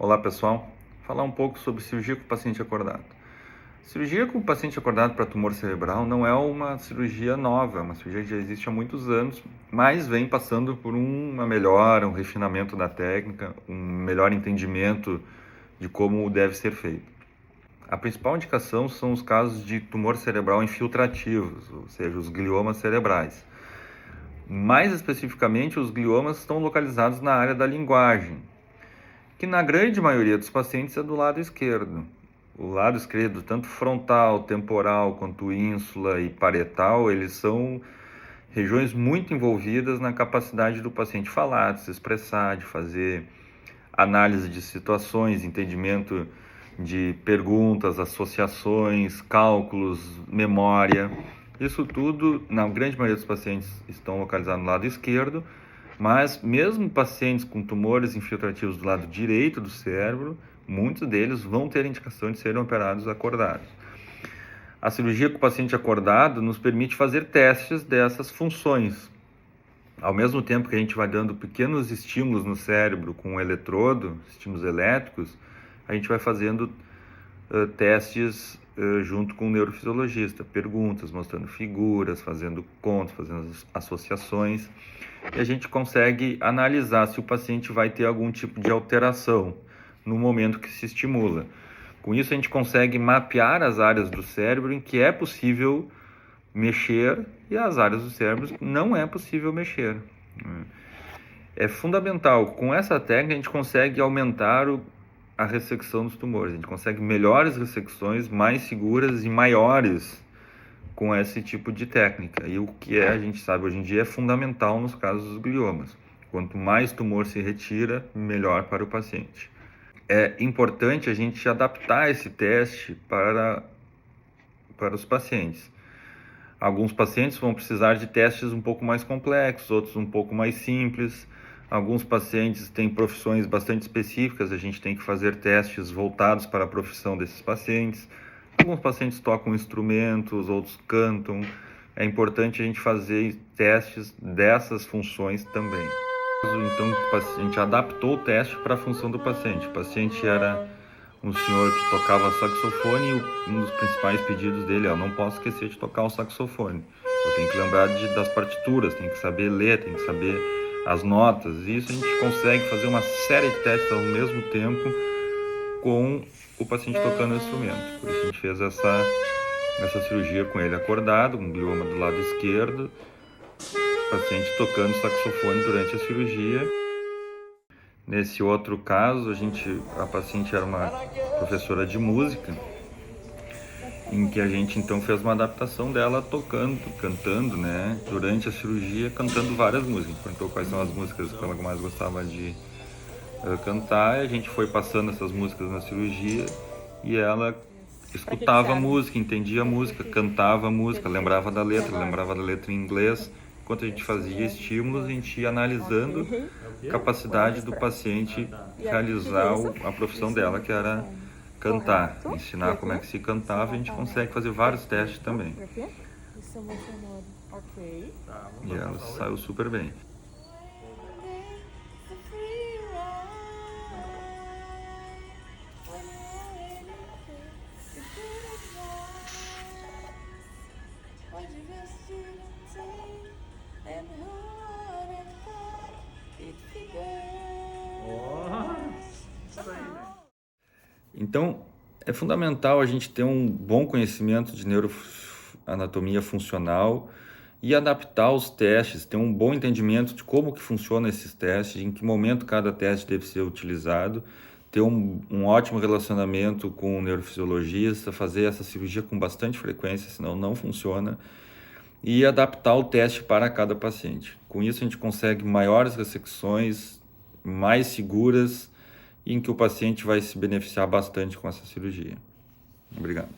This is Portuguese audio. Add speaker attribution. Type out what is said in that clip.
Speaker 1: Olá pessoal, falar um pouco sobre cirurgia com paciente acordado. Cirurgia com paciente acordado para tumor cerebral não é uma cirurgia nova, é uma cirurgia que já existe há muitos anos, mas vem passando por uma melhora, um refinamento da técnica, um melhor entendimento de como deve ser feito. A principal indicação são os casos de tumor cerebral infiltrativos, ou seja, os gliomas cerebrais. Mais especificamente, os gliomas estão localizados na área da linguagem, que na grande maioria dos pacientes é do lado esquerdo. O lado esquerdo, tanto frontal, temporal, quanto ínsula e parietal, eles são regiões muito envolvidas na capacidade do paciente falar, de se expressar, de fazer análise de situações, entendimento de perguntas, associações, cálculos, memória. Isso tudo, na grande maioria dos pacientes, estão localizados no lado esquerdo, mas mesmo pacientes com tumores infiltrativos do lado direito do cérebro, muitos deles vão ter indicação de serem operados acordados. A cirurgia com o paciente acordado nos permite fazer testes dessas funções. Ao mesmo tempo que a gente vai dando pequenos estímulos no cérebro com um eletrodo, estímulos elétricos, a gente vai fazendo testes junto com o neurofisiologista, perguntas, mostrando figuras, fazendo contas, fazendo associações, e a gente consegue analisar se o paciente vai ter algum tipo de alteração no momento que se estimula. Com isso a gente consegue mapear as áreas do cérebro em que é possível mexer e as áreas do cérebro não é possível mexer. É fundamental, com essa técnica a gente consegue aumentar a ressecção dos tumores, a gente consegue melhores ressecções, mais seguras e maiores com esse tipo de técnica. E o que a gente sabe hoje em dia é fundamental nos casos dos gliomas. Quanto mais tumor se retira, melhor para o paciente. É importante a gente adaptar esse teste para os pacientes. Alguns pacientes vão precisar de testes um pouco mais complexos, outros um pouco mais simples. Alguns pacientes têm profissões bastante específicas, a gente tem que fazer testes voltados para a profissão desses pacientes. Alguns pacientes tocam instrumentos, outros cantam. É importante a gente fazer testes dessas funções também. Então, a gente adaptou o teste para a função do paciente. O paciente era um senhor que tocava saxofone e um dos principais pedidos dele é: eu não posso esquecer de tocar o saxofone. Eu tenho que lembrar das partituras, tenho que saber ler, tenho que saber as notas. E isso a gente consegue fazer uma série de testes ao mesmo tempo com o paciente tocando o instrumento. Por isso a gente fez essa cirurgia com ele acordado, com glioma do lado esquerdo, o paciente tocando saxofone durante a cirurgia. Nesse outro caso, a paciente era uma professora de música, em que a gente então fez uma adaptação dela tocando, cantando, né, durante a cirurgia, cantando várias músicas. Perguntou quais são as músicas que ela mais gostava de cantar, e a gente foi passando essas músicas na cirurgia e ela escutava a música, entendia a música, cantava a música, lembrava da letra em inglês. Enquanto a gente fazia estímulos, a gente ia analisando a capacidade do paciente realizar a profissão dela, que era cantar, ensinar como é que se cantava. A gente consegue fazer vários testes também. E ela saiu super bem. Então, é fundamental a gente ter um bom conhecimento de neuroanatomia funcional e adaptar os testes, ter um bom entendimento de como que funciona esses testes, em que momento cada teste deve ser utilizado, ter um ótimo relacionamento com o neurofisiologista, fazer essa cirurgia com bastante frequência, senão não funciona, e adaptar o teste para cada paciente. Com isso a gente consegue maiores ressecções, mais seguras, em que o paciente vai se beneficiar bastante com essa cirurgia. Obrigado.